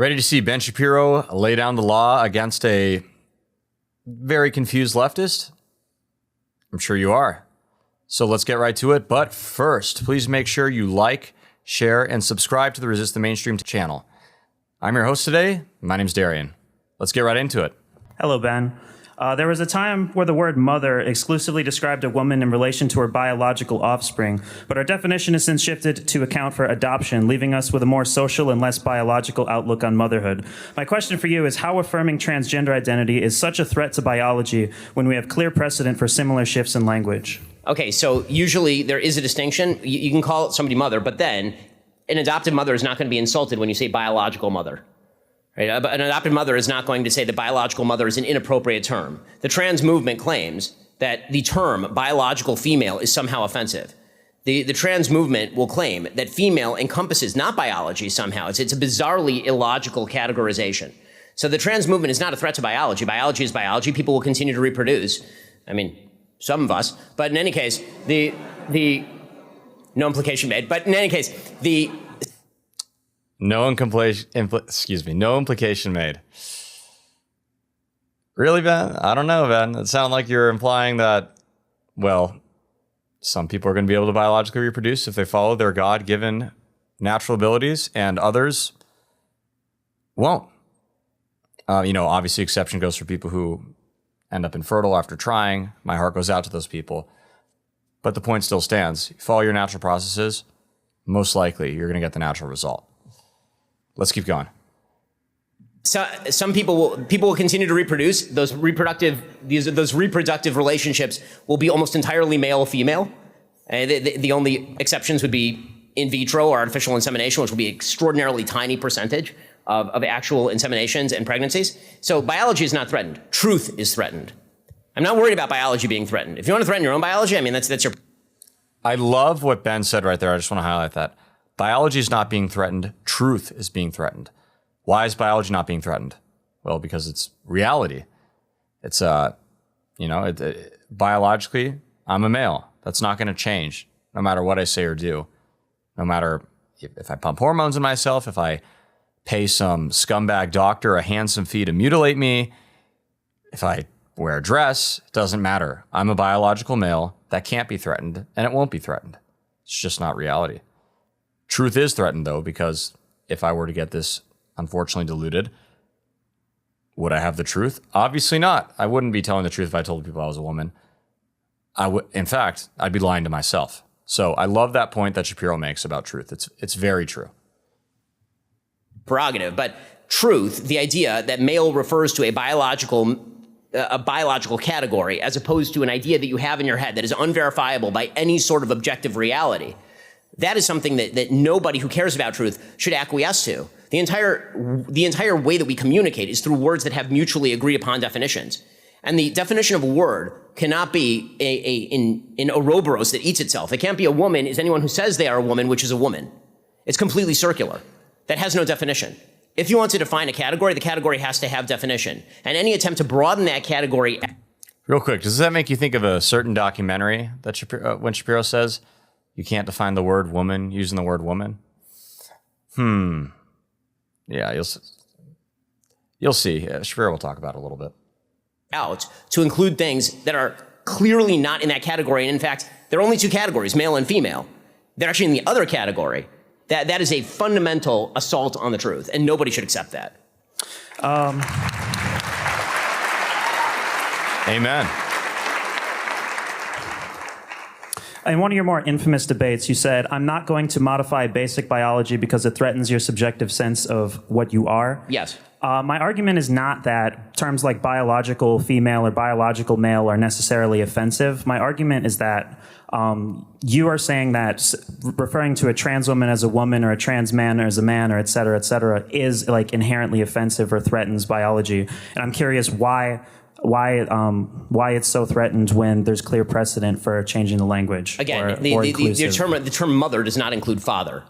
Ready to see Ben Shapiro lay down the law against a very confused leftist? I'm sure you are. So let's get right to it. But first, please make sure you like, share, and subscribe to the Resist the Mainstream channel. I'm your host today. My name's Darian. Let's get right into it. Hello, Ben. There was a time where the word mother exclusively described a woman in relation to her biological offspring, but our definition has since shifted to account for adoption, leaving us with a more social and less biological outlook on motherhood. My question for you is how affirming transgender identity is such a threat to biology when we have clear precedent for similar shifts in language? Okay, so usually there is a distinction. You can call somebody mother, but then an adopted mother is not going to be insulted when you say biological mother. Right? An adopted mother is not going to say that biological mother is an inappropriate term. The trans movement claims that the term biological female is somehow offensive. The trans movement will claim that female encompasses not biology somehow. It's a bizarrely illogical categorization. So the trans movement is not a threat to biology. Biology is biology. People will continue to reproduce. I mean, some of us. But in any case, the no implication made. But in any case, No implication made. Really, Ben? I don't know, Ben. It sounded like you're implying that, well, some people are going to be able to biologically reproduce if they follow their God-given natural abilities, and others won't. Obviously, exception goes for people who end up infertile after trying. My heart goes out to those people. But the point still stands. You follow your natural processes, most likely you're going to get the natural result. Let's keep going. So, some people will continue to reproduce. Those reproductive relationships will be almost entirely male-female. The only exceptions would be in vitro or artificial insemination, which will be an extraordinarily tiny percentage of actual inseminations and pregnancies. So biology is not threatened. Truth is threatened. I'm not worried about biology being threatened. If you want to threaten your own biology, I mean, that's your... I love what Ben said right there. I just want to highlight that. Biology is not being threatened. Truth is being threatened. Why is biology not being threatened? Well, because it's reality. It's, biologically, I'm a male. That's not going to change no matter what I say or do. No matter if I pump hormones in myself, if I pay some scumbag doctor a handsome fee to mutilate me, if I wear a dress, it doesn't matter. I'm a biological male. That can't be threatened, and it won't be threatened. It's just not reality. Truth is threatened, though, because if I were to get this unfortunately diluted, would I have the truth? Obviously not. I wouldn't be telling the truth if I told people I was a woman. In fact, I'd be lying to myself. So I love that point that Shapiro makes about truth. It's very true. Prerogative, but truth, the idea that male refers to a biological category as opposed to an idea that you have in your head that is unverifiable by any sort of objective reality. That is something that nobody who cares about truth should acquiesce to. The entire way that we communicate is through words that have mutually agreed upon definitions. And the definition of a word cannot be an Ouroboros that eats itself. It can't be a woman is anyone who says they are a woman, which is a woman. It's completely circular. That has no definition. If you want to define a category, the category has to have definition. And any attempt to broaden that category... Real quick, does that make you think of a certain documentary that when Shapiro says you can't define the word woman using the word woman? Yeah, you'll see. Shapiro will talk about it a little bit. Out to include things that are clearly not in that category. And in fact, there are only two categories, male and female. They're actually in the other category. That is a fundamental assault on the truth, and nobody should accept that. Amen. In one of your more infamous debates, you said, "I'm not going to modify basic biology because it threatens your subjective sense of what you are." Yes. My argument is not that terms like biological female or biological male are necessarily offensive. My argument is that you are saying that referring to a trans woman as a woman or a trans man as a man or et cetera, is like inherently offensive or threatens biology. And I'm curious why it's so threatened when there's clear precedent for changing the language. Again, or the term mother does not include father.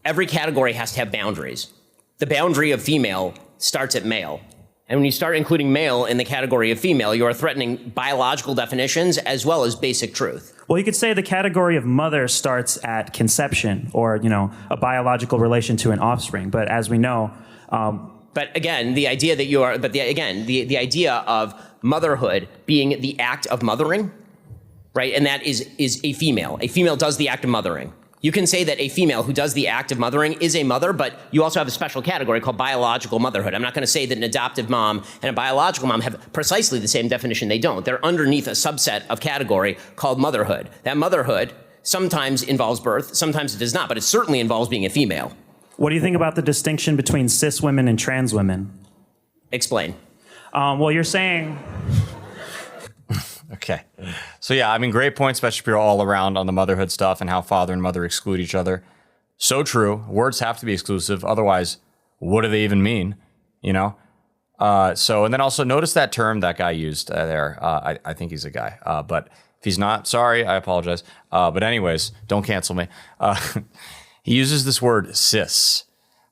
Every category has to have boundaries. The boundary of female starts at male. And when you start including male in the category of female, you are threatening biological definitions as well as basic truth. Well, you could say the category of mother starts at conception or, a biological relation to an offspring. But as we know, But again, the idea that you are, but the idea of motherhood being the act of mothering, right? And that is a female. A female does the act of mothering. You can say that a female who does the act of mothering is a mother, but you also have a special category called biological motherhood. I'm not going to say that an adoptive mom and a biological mom have precisely the same definition. They don't. They're underneath a subset of category called motherhood. That motherhood sometimes involves birth, sometimes it does not, but it certainly involves being a female. What do you think about the distinction between cis women and trans women? Explain. Well, you're saying... Okay. So yeah, I mean, great points by Shapiro all around on the motherhood stuff and how father and mother exclude each other. So true. Words have to be exclusive. Otherwise, what do they even mean? You know? And then also notice that term that guy used there. I think he's a guy. But if he's not, sorry, I apologize. But anyways, don't cancel me. He uses this word cis.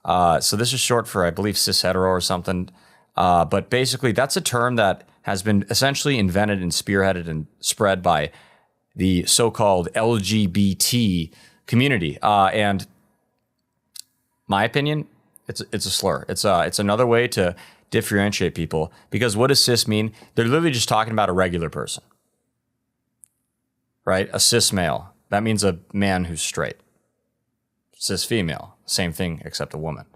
So this is short for, I believe, cis hetero or something. But basically, that's a term that has been essentially invented and spearheaded and spread by the so-called LGBT community. And my opinion, it's a slur. It's another way to differentiate people, because what does cis mean? They're literally just talking about a regular person, right? A cis male. That means a man who's straight. Cis female, same thing except a woman.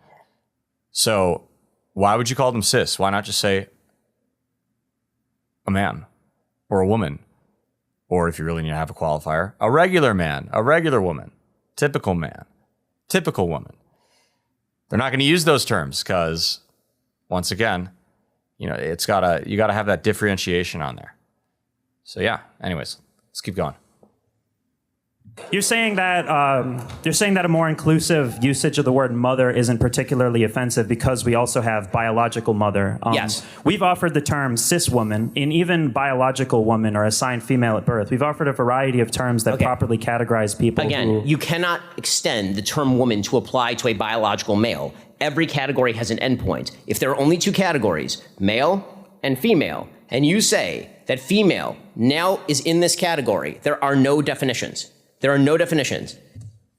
So why would you call them cis? Why not just say a man or a woman? Or if you really need to have a qualifier, a regular man, a regular woman, typical man, typical woman. They're not going to use those terms because, once again, you know, you gotta have that differentiation on there. So yeah, anyways, let's keep going. You're saying that a more inclusive usage of the word mother isn't particularly offensive because we also have biological mother. Yes. We've offered the term cis woman, and even biological woman or assigned female at birth. We've offered a variety of terms that properly categorize people. Again, you cannot extend the term woman to apply to a biological male. Every category has an endpoint. If there are only two categories, male and female, and you say that female now is in this category, there are no definitions. There are no definitions.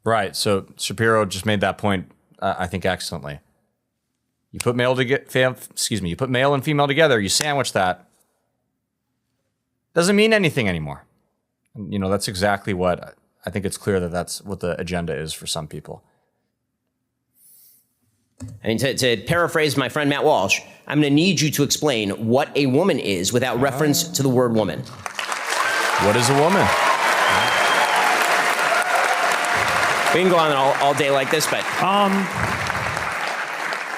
Right. So Shapiro just made that point, I think, excellently. You put male you put male and female together. You sandwich that. Doesn't mean anything anymore. You know, that's exactly what I think. It's clear that that's what the agenda is for some people. I mean, to paraphrase my friend Matt Walsh, I'm going to need you to explain what a woman is without reference to the word woman. What is a woman? We can go on all day like this, but...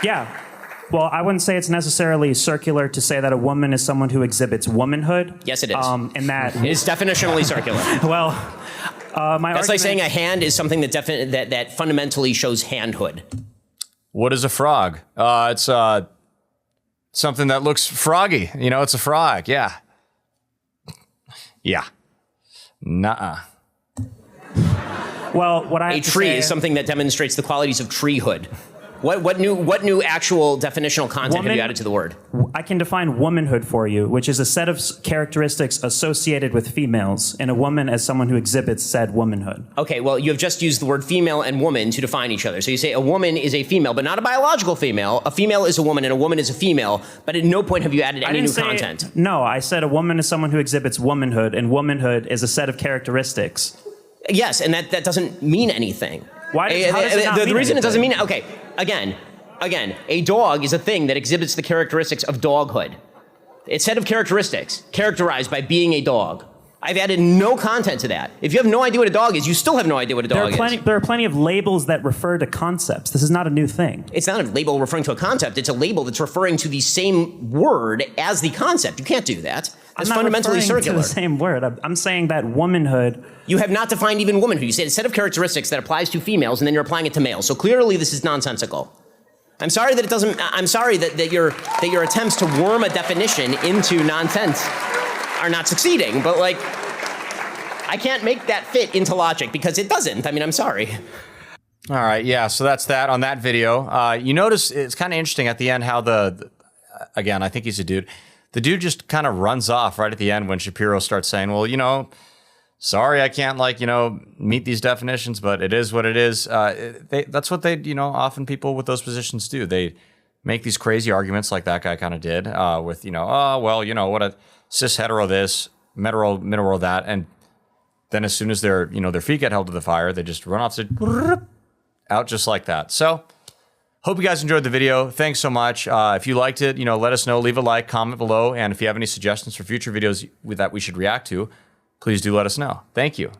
Yeah. Well, I wouldn't say it's necessarily circular to say that a woman is someone who exhibits womanhood. Yes, it is. And that... It is definitionally circular. Well, That's like saying a hand is something that fundamentally shows handhood. What is a frog? It's something that looks froggy. You know, it's a frog. Yeah. Yeah. Nuh-uh. Well, what I have A to tree say, is something that demonstrates the qualities of treehood. What new actual definitional content have you added to the word? I can define womanhood for you, which is a set of characteristics associated with females, and a woman as someone who exhibits said womanhood. Okay, well, you have just used the word female and woman to define each other. So you say a woman is a female, but not a biological female. A female is a woman, and a woman is a female, but at no point have you added any new content. No, I said a woman is someone who exhibits womanhood, and womanhood is a set of characteristics. Yes, and that doesn't mean anything. How does it not mean the reason it doesn't anything? mean... Okay, again, a dog is a thing that exhibits the characteristics of doghood. It's a set of characteristics characterized by being a dog. I've added no content to that. If you have no idea what a dog is, you still have no idea what a dog is. There are plenty of labels that refer to concepts. This is not a new thing. It's not a label referring to a concept. It's a label that's referring to the same word as the concept. You can't do that. It's fundamentally circular. I'm not referring to the same word. I'm saying that womanhood... You have not defined even womanhood. You said a set of characteristics that applies to females, and then you're applying it to males. So clearly this is nonsensical. I'm sorry that it doesn't... I'm sorry that your attempts to worm a definition into nonsense are not succeeding, but like... I can't make that fit into logic because it doesn't. I mean, I'm sorry. All right, yeah, so that's that on that video. You notice it's kind of interesting at the end how again, I think he's a dude. The dude just kind of runs off right at the end when Shapiro starts saying, well, you know, sorry, I can't meet these definitions, but it is what it is. That's what often people with those positions do. They make these crazy arguments like that guy kind of did with, oh, well, what a cis hetero this, hetero that. And then as soon as their feet get held to the fire, they just run off to out just like that. So hope you guys enjoyed the video. Thanks so much. If you liked it, let us know, leave a like, comment below. And if you have any suggestions for future videos that we should react to, please do let us know. Thank you.